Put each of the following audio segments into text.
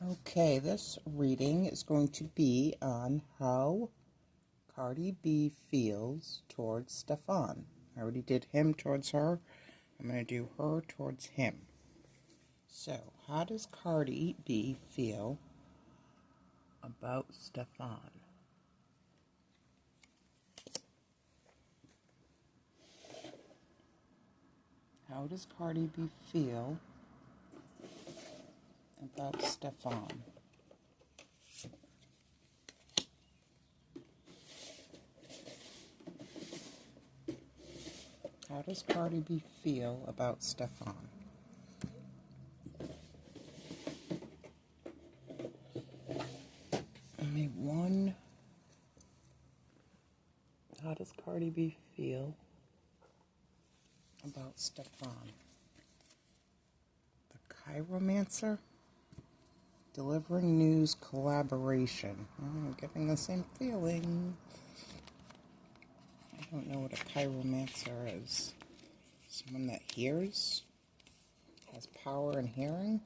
Okay, this reading is going to be on how Cardi B feels towards Stefon. I already did him towards her. I'm going to do her towards him. So, how does Cardi B feel about Stefon? How does Cardi B feel about Stefon? How does Cardi B feel about Stefon? Only one. How does Cardi B feel about Stefon? The Chiromancer? Delivering news collaboration. I'm getting the same feeling. I don't know what a chiromancer is. Someone that hears? Has power in hearing?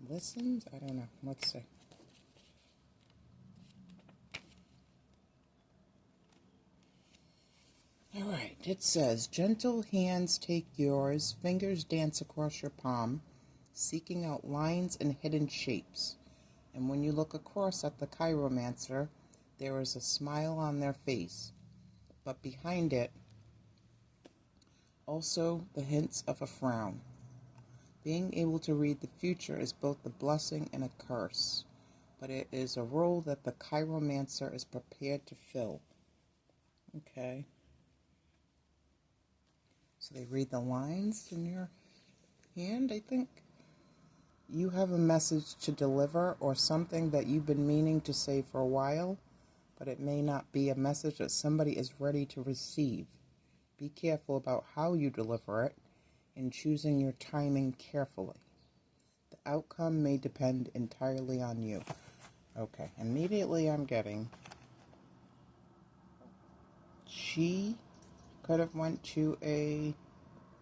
Listens? I don't know. Let's see. Alright, it says, gentle hands take yours, fingers dance across your palm, seeking out lines and hidden shapes. And when you look across at the chiromancer, there is a smile on their face, but behind it, also the hints of a frown. Being able to read the future is both a blessing and a curse, but it is a role that the chiromancer is prepared to fill. Okay. So they read the lines in your hand, I think. You have a message to deliver or something that you've been meaning to say for a while, but it may not be a message that somebody is ready to receive. Be careful about how you deliver it and choosing your timing carefully. The outcome may depend entirely on you. Okay, immediately I'm getting she could have went to a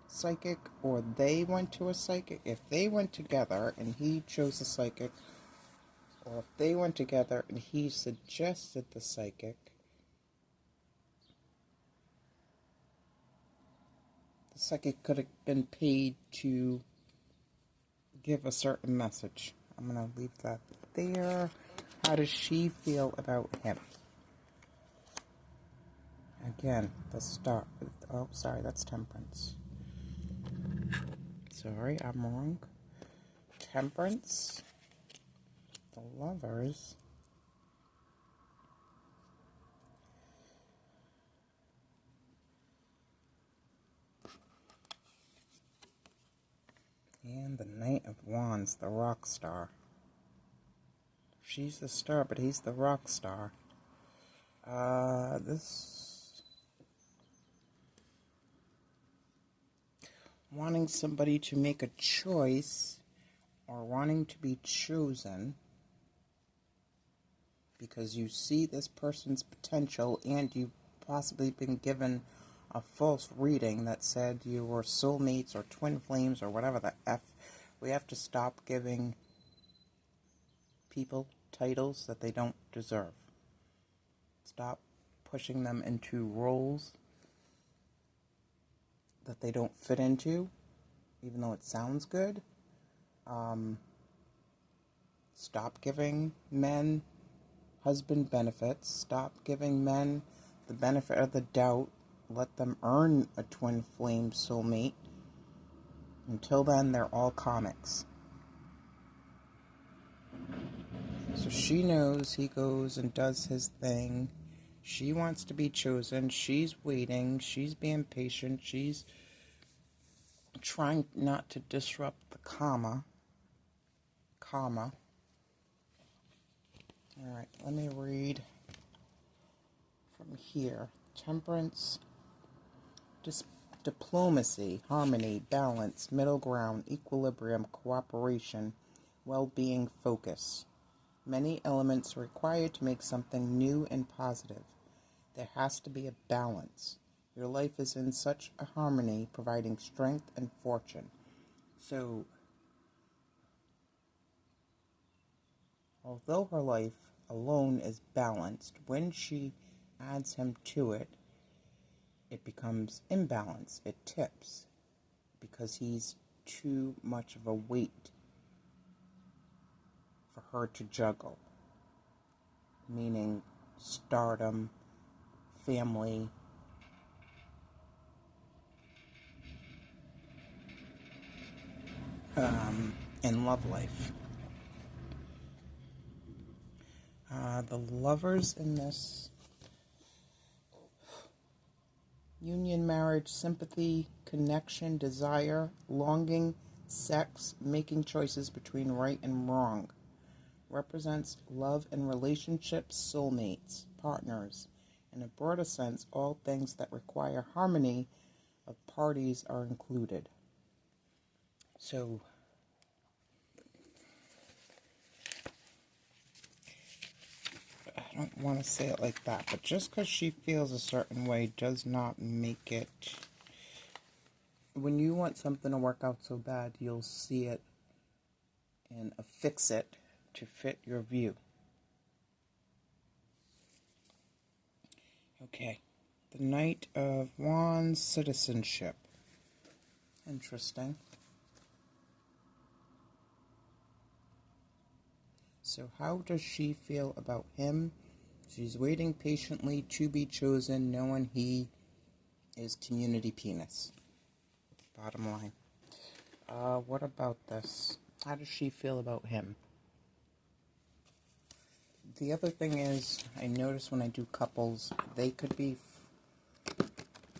psychic or they went to a psychic. If they went together and he chose a psychic, or if they went together and he suggested the psychic, the psychic could have been paid to give a certain message. I'm going to leave that there. How does she feel about him? Again, the star. Oh, sorry, that's Temperance. Sorry, I'm wrong. Temperance. The Lovers. And the Knight of Wands, the rock star. She's the star, but he's the rock star. This wanting somebody to make a choice or wanting to be chosen because you see this person's potential and you've possibly been given a false reading that said you were soulmates or twin flames or whatever the F. We have to stop giving people titles that they don't deserve. Stop pushing them into roles that they don't fit into, even though it sounds good. Stop giving men husband benefits. Stop giving men the benefit of the doubt. Let them earn a twin flame soulmate. Until then, they're all comics. So she knows he goes and does his thing. She wants to be chosen. She's waiting. She's being patient. She's trying not to disrupt the comma. Alright, let me read from here. Temperance, diplomacy, harmony, balance, middle ground, equilibrium, cooperation, well-being, focus. Many elements required to make something new and positive. There has to be a balance. Your life is in such a harmony, providing strength and fortune. So, Although her life alone is balanced, when she adds him to it, it becomes imbalanced. It tips because he's too much of a weight for her to juggle, meaning stardom, family, and love life. The lovers in this union, marriage, sympathy, connection, desire, longing, sex, making choices between right and wrong, represents love and relationships, soulmates, partners. In a broader sense, all things that require harmony of parties are included. So, I don't want to say it like that, but just because she feels a certain way does not make it. When you want something to work out so bad, you'll see it and affix it to fit your view. Okay, the Knight of Wands, citizenship. Interesting. So how does she feel about him? She's waiting patiently to be chosen, knowing he is community penis. Bottom line. What about this? How does she feel about him? The other thing is, I notice when I do couples, they could be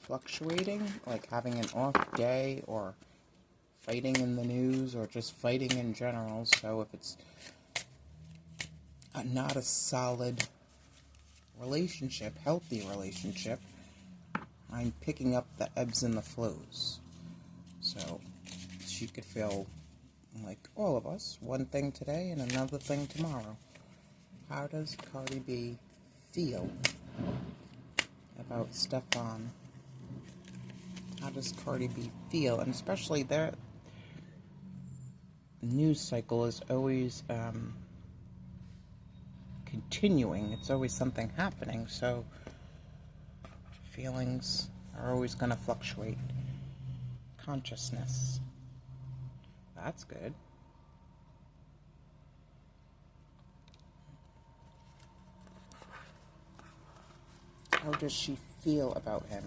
fluctuating, like having an off day or fighting in the news or just fighting in general. So if it's not a solid relationship, healthy relationship, I'm picking up the ebbs and the flows. So she could feel like all of us, one thing today and another thing tomorrow. How does Cardi B feel about Stefon? How does Cardi B feel? And especially their news cycle is always continuing. It's always something happening. So feelings are always going to fluctuate. Consciousness. That's good. How does she feel about him?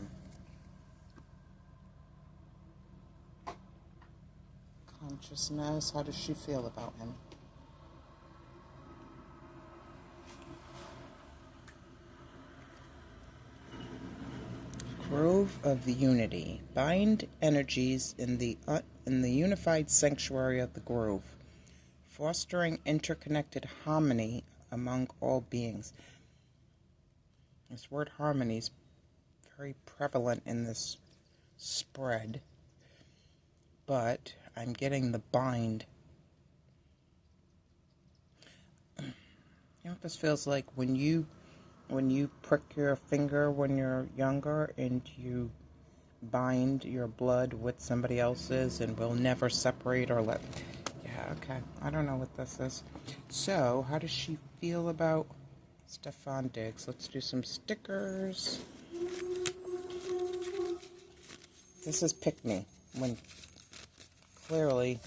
Consciousness. How does she feel about him? Grove of the Unity. Bind energies in the unified sanctuary of the grove, fostering interconnected harmony among all beings. This word harmony is very prevalent in this spread, but I'm getting the bind. You know what this feels like? When you prick your finger when you're younger and you bind your blood with somebody else's and will never separate or let... Yeah, okay. I don't know what this is. So, how does she feel about Stefon Diggs? Let's do some stickers. This is Pick Me, when clearly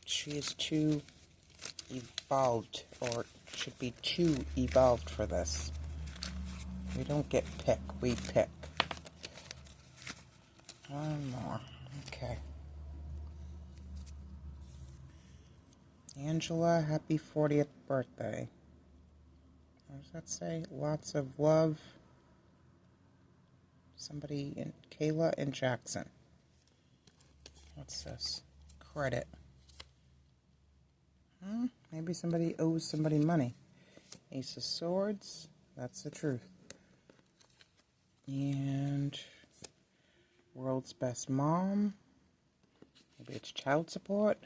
she is too evolved, or should be too evolved for this. We don't get pick, we pick. One more. Okay. Angela, happy 40th birthday. What does that say? Lots of love. Somebody in Kayla and Jackson. What's this? Credit. Maybe somebody owes somebody money. Ace of Swords. That's the truth. And World's Best Mom. Maybe it's child support.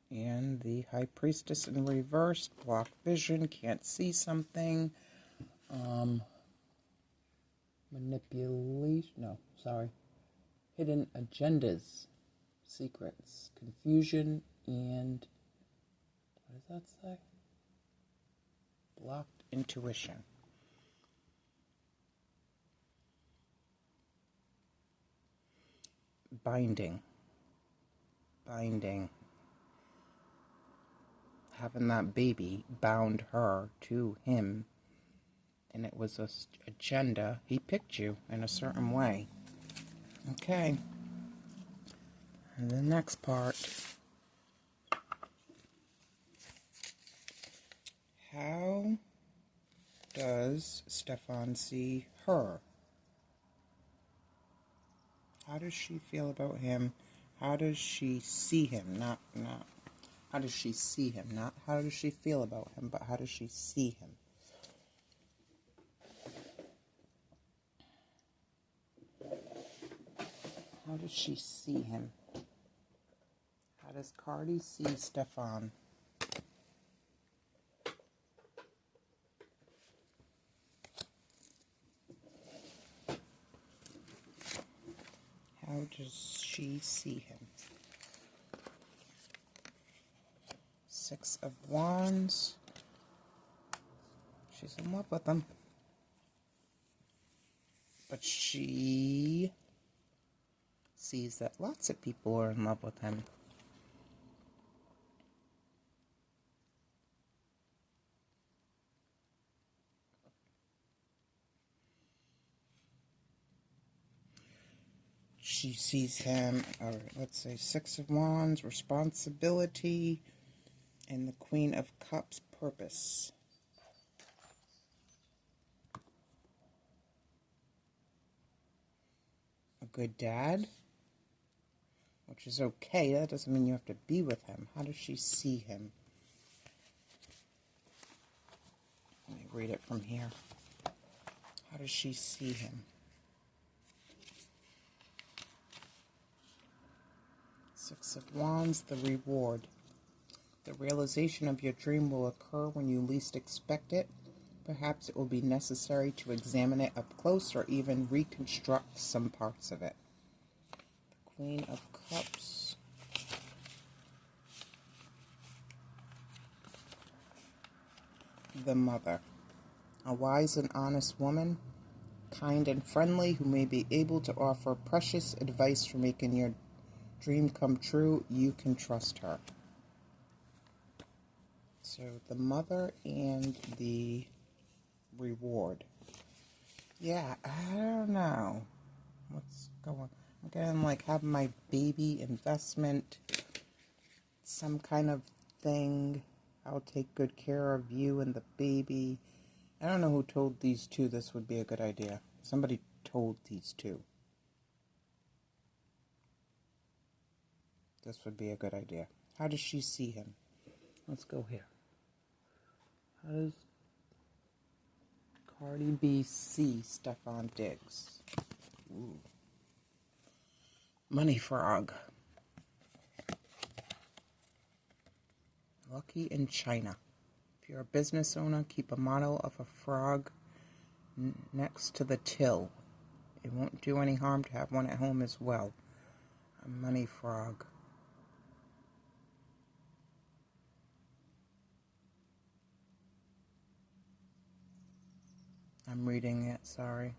And the High Priestess in reverse. Block vision. Can't see something. Manipulation. No, sorry. Hidden agendas. Secrets. Confusion. And what is that say? Blocked intuition. Binding. Having that baby bound her to him, and it was a agenda. He picked you in a certain way. Okay. And the next part. How does Stefon see her? How does she feel about him? How does she see him? Not how does she see him? Not how does she feel about him, but how does she see him? How does she see him? How does Cardi see Stefon? How does she see him? Six of Wands. She's in love with him. But she sees that lots of people are in love with him. She sees him, or let's say Six of Wands, responsibility, and the Queen of Cups, purpose. A good dad, which is okay. That doesn't mean you have to be with him. How does she see him? Let me read it from here. How does she see him? Six of Wands, the reward. The realization of your dream will occur when you least expect it. Perhaps it will be necessary to examine it up close or even reconstruct some parts of it. The Queen of Cups. The Mother. A wise and honest woman, kind and friendly, who may be able to offer precious advice for making your dream come true. You can trust her. So the Mother and the reward. Yeah, I don't know what's going on. I'm getting like having my baby investment, some kind of thing. I'll take good care of you and the baby. I don't know who told these two this would be a good idea. Somebody told these two this would be a good idea. How does she see him? Let's go here. How does Cardi B see Stefon Diggs? Ooh. Money frog. Lucky in China. If you're a business owner, keep a model of a frog next to the till. It won't do any harm to have one at home as well. A money frog. I'm reading it, sorry.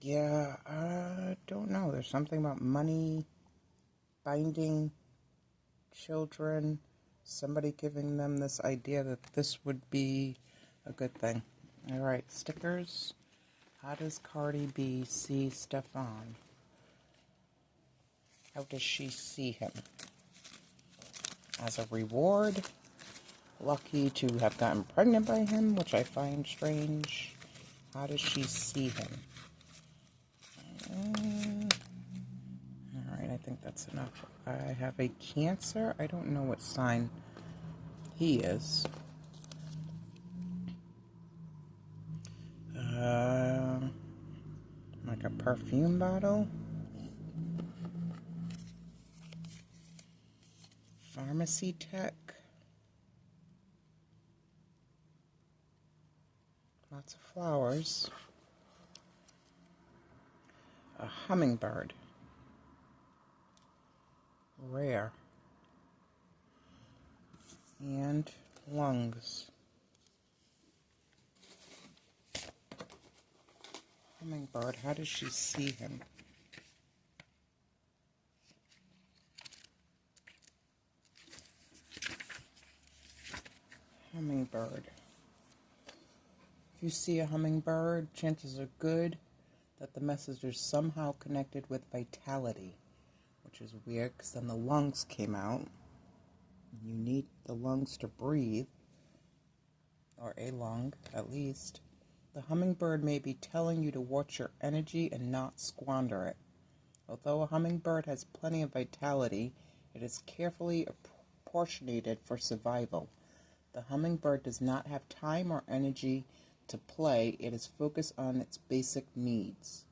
Yeah, I don't know. There's something about money, binding children, somebody giving them this idea that this would be a good thing. All right, stickers. How does Cardi B see Stefon? How does she see him? As a reward, lucky to have gotten pregnant by him, which I find strange. How does she see him? Alright, I think that's enough. I have a Cancer. I don't know what sign he is. Like a perfume bottle. Pharmacy tech. Lots of flowers. A hummingbird. rare. And lungs. Hummingbird, how does she see him? Hummingbird. If you see a hummingbird, chances are good that the message is somehow connected with vitality, which is weird because then the lungs came out. You need the lungs to breathe, or a lung at least. The hummingbird may be telling you to watch your energy and not squander it. Although a hummingbird has plenty of vitality, it is carefully apportioned for survival. The hummingbird does not have time or energy to play. It is focused on its basic needs.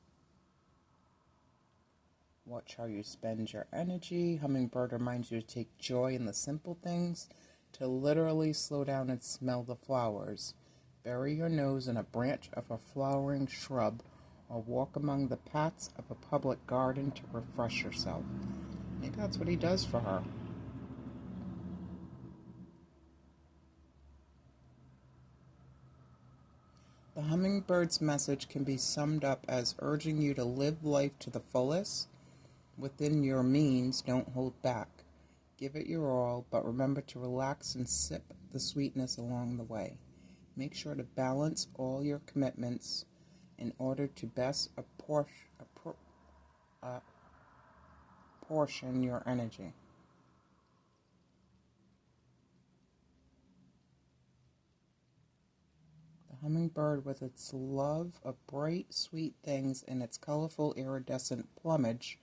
Watch how you spend your energy. Hummingbird reminds you to take joy in the simple things, to literally slow down and smell the flowers. Bury your nose in a branch of a flowering shrub, or walk among the paths of a public garden to refresh yourself. Maybe that's what he does for her. The hummingbird's message can be summed up as urging you to live life to the fullest. Within your means, don't hold back. Give it your all, but remember to relax and sip the sweetness along the way. Make sure to balance all your commitments in order to best apportion your energy. The hummingbird, with its love of bright, sweet things and its colorful, iridescent plumage,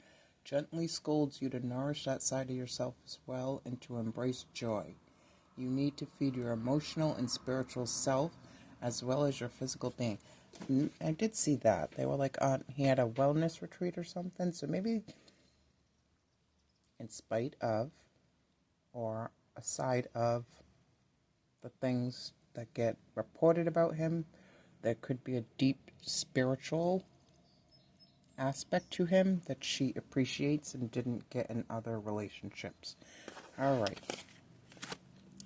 gently scolds you to nourish that side of yourself as well and to embrace joy. You need to feed your emotional and spiritual self as well as your physical being. I did see that. They were like he had a wellness retreat or something. So maybe in spite of or aside of the things that get reported about him, there could be a deep spiritual aspect to him that she appreciates and didn't get in other relationships. All right.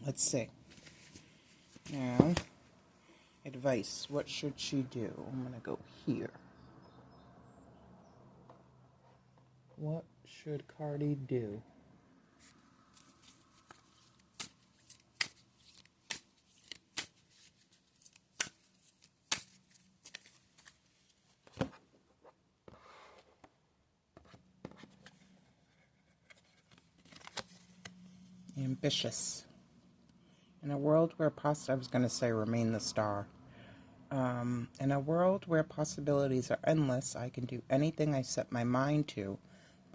Let's see. Now, advice. What should she do? I'm going to go here. What should Cardi do? Ambitious. In a world where I was going to say remain the star. In a world where possibilities are endless, I can do anything I set my mind to.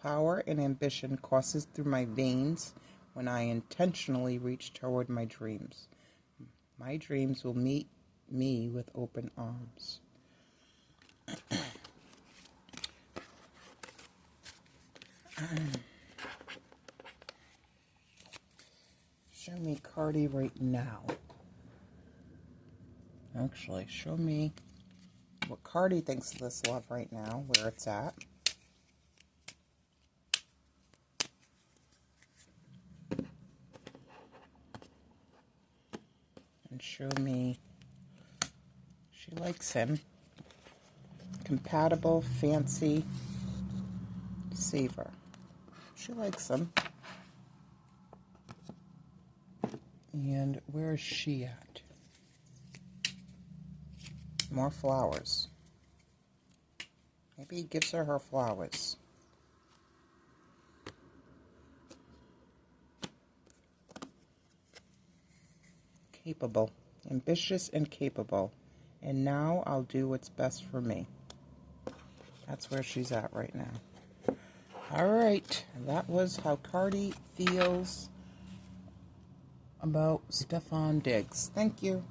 Power and ambition courses through my veins when I intentionally reach toward my dreams. My dreams will meet me with open arms. Show me Cardi right now. Actually, show me what Cardi thinks of this love right now, where it's at. And show me she likes him. Compatible, fancy, savor. She likes him. And where is she at? More flowers. Maybe he gives her flowers. Capable. Ambitious and capable. And now I'll do what's best for me. That's where she's at right now. All right. That was how Cardi feels about Stefon Diggs. Thank you.